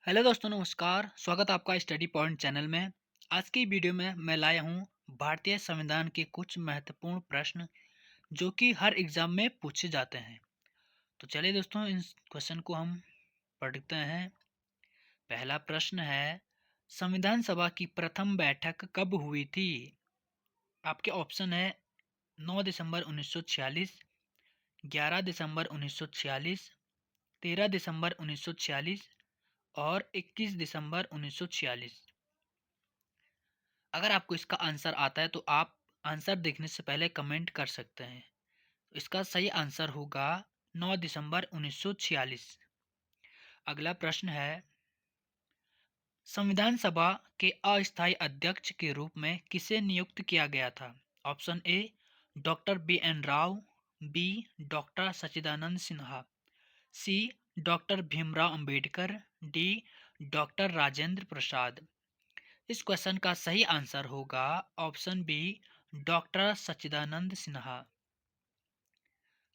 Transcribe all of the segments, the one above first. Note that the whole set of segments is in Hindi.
हेलो दोस्तों, नमस्कार। स्वागत है आपका स्टडी पॉइंट चैनल में। आज की वीडियो में मैं लाया हूँ भारतीय संविधान के कुछ महत्वपूर्ण प्रश्न जो कि हर एग्जाम में पूछे जाते हैं। तो चलिए दोस्तों, इन क्वेश्चन को हम पढ़ते हैं। पहला प्रश्न है, संविधान सभा की प्रथम बैठक कब हुई थी? आपके ऑप्शन है 9 दिसंबर 1946, 11 दिसंबर 1946, 13 दिसंबर 1946 और 21 दिसंबर 1946। अगर आपको इसका आंसर आता है तो आप आंसर देखने से पहले कमेंट कर सकते हैं। इसका सही आंसर होगा 9 दिसंबर 1946। अगला प्रश्न है, संविधान सभा के अस्थायी अध्यक्ष के रूप में किसे नियुक्त किया गया था? Option A doctor B N Rao, B doctor Sachchidananda Sinha, C doctor Bhimrao Ambedkar, D doctor Rajendra Prasad. इस क्वेश्चन का सही आंसर होगा option B doctor Sachchidananda Sinha.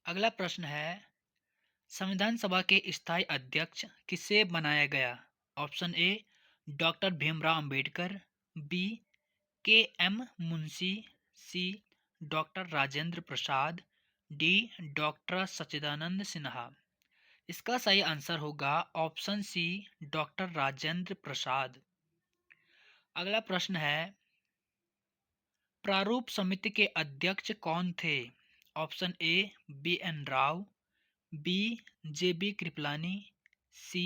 अगला प्रश्न है, संविधान सभा के स्थायी अध्यक्ष किसे बनाया गया? Option A doctor Bhimrao Ambedkar, B K M Munshi, C doctor Rajendra Prasad, D doctor Sachchidananda Sinha. इसका सही आंसर होगा option C doctor Rajendra Prasad. अगला प्रश्न है, प्रारूप समिति के अध्यक्ष कौन थे? Option A B N Rao, B J B Kripalani, C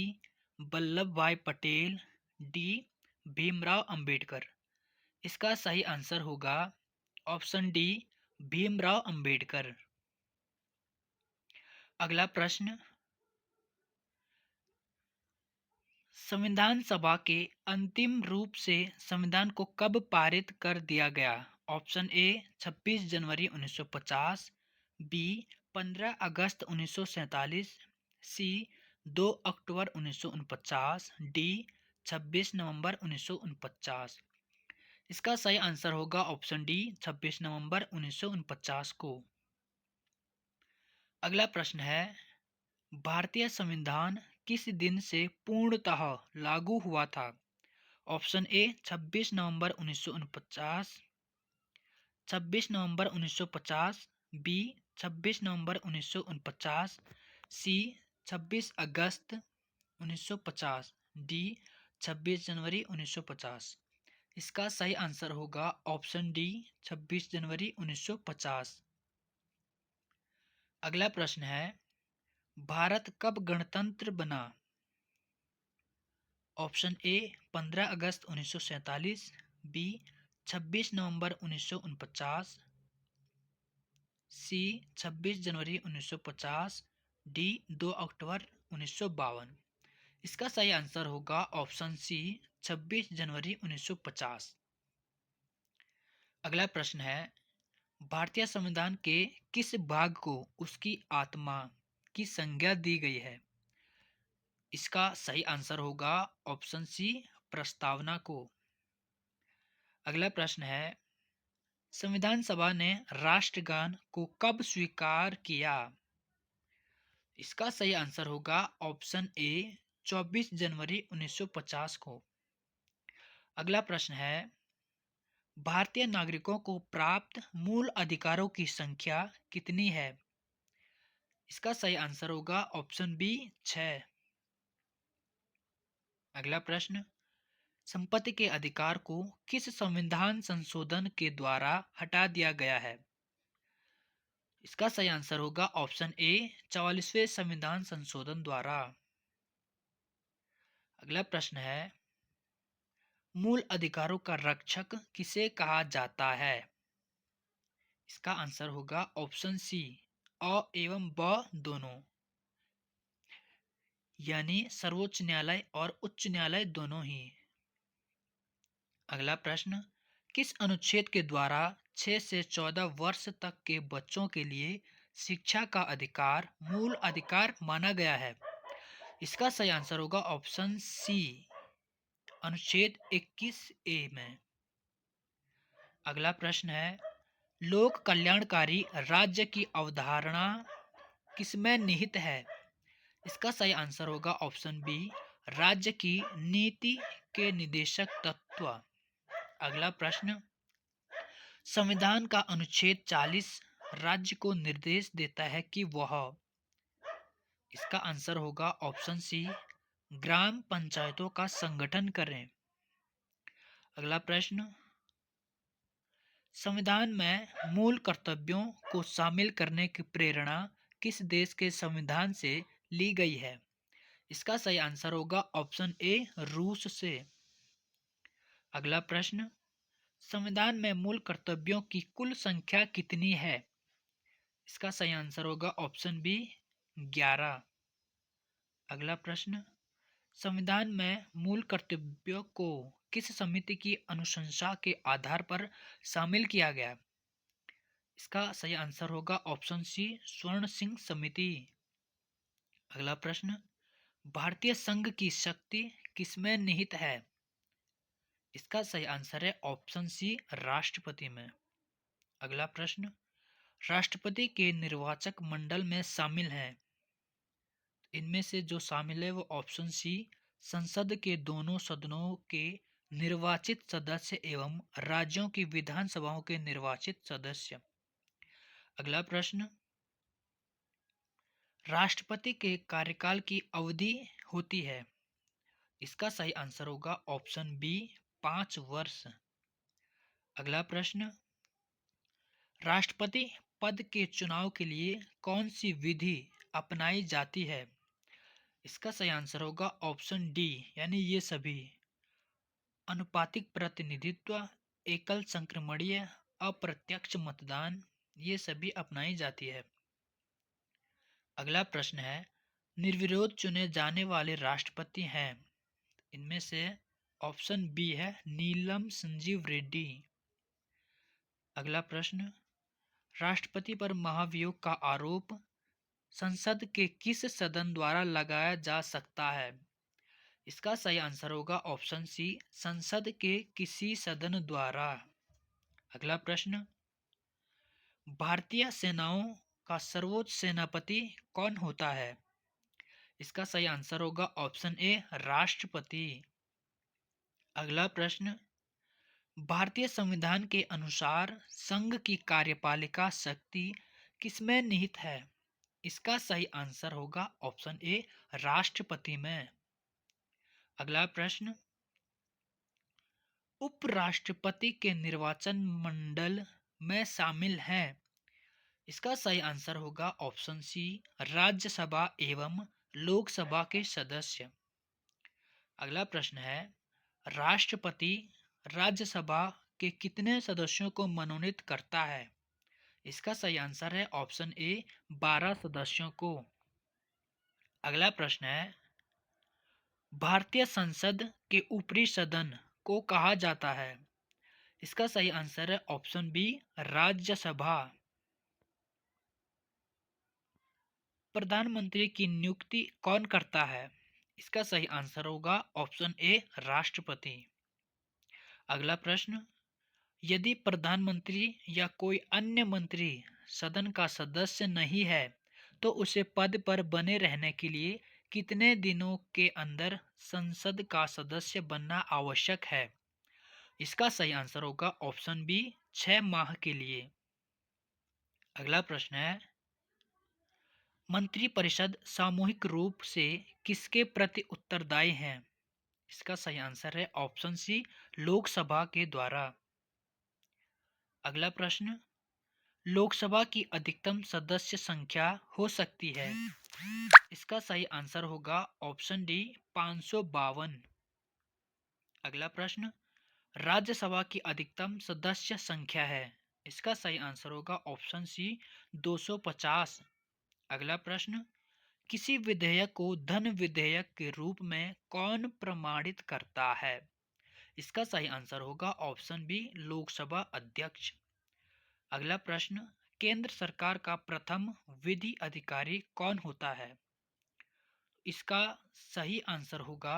Vallabh Bhai Patel, D Bhimrao Ambedkar. इसका सही आंसर होगा ऑप्शन डी भीमराव अंबेडकर। अगला प्रश्न, संविधान सभा के अंतिम रूप से संविधान को कब पारित कर दिया गया? ऑप्शन ए 26 जनवरी 1950, बी 15 अगस्त 1947, सी 2 अक्टूबर 1949, डी 26 नवंबर 1949। इसका सही आंसर होगा ऑप्शन डी 26 नवंबर 1949 को। अगला प्रश्न है, भारतीय संविधान किस दिन से पूर्णतः लागू हुआ था? ऑप्शन ए 26 नवंबर 1949, 26 नवंबर 1950, बी 26 नवंबर 1949, सी 26 अगस्त 1950, डी 26 जनवरी 1950। इसका सही आंसर होगा ऑप्शन डी 26 जनवरी 1950। अगला प्रश्न है, भारत कब गणतंत्र बना? ऑप्शन ए 15 अगस्त 1947, बी 26 नवंबर 1949, सी 26 जनवरी 1950, डी 2 अक्टूबर 1952। इसका सही आंसर होगा ऑप्शन सी 26 जनवरी 1950। अगला प्रश्न है, भारतीय संविधान के किस भाग को उसकी आत्मा की संज्ञा दी गई है? इसका सही आंसर होगा ऑप्शन सी प्रस्तावना को। अगला प्रश्न है, संविधान सभा ने राष्ट्रगान को कब स्वीकार किया? इसका सही आंसर होगा ऑप्शन ए 24 जनवरी 1950 को। अगला प्रश्न है, भारतीय नागरिकों को प्राप्त मूल अधिकारों की संख्या कितनी है? इसका सही आंसर होगा ऑप्शन बी 6। अगला प्रश्न, संपत्ति के अधिकार को किस संविधान संशोधन के द्वारा हटा दिया गया है? इसका सही आंसर होगा ऑप्शन ए 44वें संविधान संशोधन द्वारा। अगला प्रश्न है, मूल अधिकारों का रक्षक किसे कहा जाता है? इसका आंसर होगा ऑप्शन सी अ एवं ब दोनों, यानी सर्वोच्च न्यायालय और उच्च न्यायालय दोनों ही। अगला प्रश्न, किस अनुच्छेद के द्वारा 6 से 14 वर्ष तक के बच्चों के लिए शिक्षा का अधिकार मूल अधिकार माना गया है? इसका सही आंसर होगा ऑप्शन सी अनुच्छेद 21 ए में। अगला प्रश्न है, लोक कल्याणकारी राज्य की अवधारणा किसमें निहित है? इसका सही आंसर होगा ऑप्शन बी राज्य की नीति के निदेशक तत्व। अगला प्रश्न, संविधान का अनुच्छेद 40 राज्य को निर्देश देता है कि वह, इसका आंसर होगा ऑप्शन सी, ग्राम पंचायतों का संगठन करें। अगला प्रश्न, संविधान में मूल कर्तव्यों को शामिल करने की प्रेरणा किस देश के संविधान से ली गई है? इसका सही आंसर होगा ऑप्शन ए, रूस से। अगला प्रश्न, संविधान में मूल कर्तव्यों की कुल संख्या कितनी है? इसका सही आंसर होगा ऑप्शन बी, 11। अगला प्रश्न, संविधान में मूल कर्तव्यों को किस समिति की अनुशंसा के आधार पर शामिल किया गया? इसका सही आंसर होगा ऑप्शन सी, स्वर्ण सिंह समिति। अगला प्रश्न, भारतीय संघ की शक्ति किसमें निहित है? इसका सही आंसर है ऑप्शन सी, राष्ट्रपति में। अगला प्रश्न, राष्ट्रपति के निर्वाचक मंडल में शामिल हैं, इनमें से जो शामिल है वो ऑप्शन सी, संसद के दोनों सदनों के निर्वाचित सदस्य एवं राज्यों की विधानसभाओं के निर्वाचित सदस्य। अगला प्रश्न, राष्ट्रपति के कार्यकाल की अवधि होती है, इसका सही आंसर होगा ऑप्शन बी, 5 वर्ष। अगला प्रश्न, राष्ट्रपति पद के चुनाव के लिए कौन सी विधि अपनाई जाती है? इसका सही आंसर होगा ऑप्शन डी, यानी ये सभी, अनुपातिक प्रतिनिधित्व, एकल संक्रमणीय, अप्रत्यक्ष मतदान, ये सभी अपनाई जाती है। अगला प्रश्न है, निर्विरोध चुने जाने वाले राष्ट्रपति हैं, इनमें से ऑप्शन बी है, नीलम संजीव रेड्डी। अगला प्रश्न, राष्ट्रपति पर महाभियोग का आरोप संसद के किस सदन द्वारा लगाया जा सकता है? इसका सही आंसर होगा ऑप्शन सी, संसद के किसी सदन द्वारा। अगला प्रश्न, भारतीय सेनाओं का सर्वोच्च सेनापति कौन होता है? इसका सही आंसर होगा ऑप्शन ए, राष्ट्रपति। अगला प्रश्न, भारतीय संविधान के अनुसार संघ की कार्यपालिका शक्ति किसमें निहित है? इसका सही आंसर होगा ऑप्शन ए, राष्ट्रपति में। अगला प्रश्न, उपराष्ट्रपति के निर्वाचन मंडल में शामिल हैं, इसका सही आंसर होगा ऑप्शन सी, राज्यसभा एवं लोकसभा के सदस्य। अगला प्रश्न है, राष्ट्रपति राज्यसभा के कितने सदस्यों को मनोनीत करता है? इसका सही आंसर है ऑप्शन ए, 12 सदस्यों को। अगला प्रश्न है, भारतीय संसद के ऊपरी सदन को कहा जाता है? इसका सही आंसर है ऑप्शन बी, राज्यसभा। प्रधानमंत्री की नियुक्ति कौन करता है? इसका सही आंसर होगा ऑप्शन ए, राष्ट्रपति। अगला प्रश्न, यदि प्रधानमंत्री या कोई अन्य मंत्री सदन का सदस्य नहीं है तो उसे पद पर बने रहने के लिए कितने दिनों के अंदर संसद का सदस्य बनना आवश्यक है? इसका सही आंसर होगा ऑप्शन बी, 6 माह के लिए। अगला प्रश्न है, मंत्रिपरिषद सामूहिक रूप से किसके प्रति उत्तरदायी है? इसका सही आंसर है ऑप्शन सी, लोकसभा के द्वारा। अगला प्रश्न, लोकसभा की अधिकतम सदस्य संख्या हो सकती है? इसका सही आंसर होगा ऑप्शन डी, 552। अगला प्रश्न, राज्यसभा की अधिकतम सदस्य संख्या है? इसका सही आंसर होगा ऑप्शन सी, 250। अगला प्रश्न, किसी विधेयक को धन विधेयक के रूप में कौन प्रमाणित करता है? इसका सही आंसर होगा ऑप्शन बी, लोकसभा अध्यक्ष। अगला प्रश्न, केंद्र सरकार का प्रथम विधि अधिकारी कौन होता है? इसका सही आंसर होगा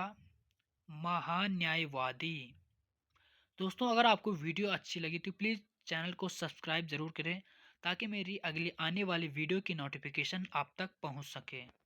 महान्यायवादी। दोस्तों, अगर आपको वीडियो अच्छी लगी तो प्लीज़ चैनल को सब्सक्राइब जरूर करें ताकि मेरी अगली आने वाली वीडियो की नोटिफिकेशन आप तक पहुंच सके।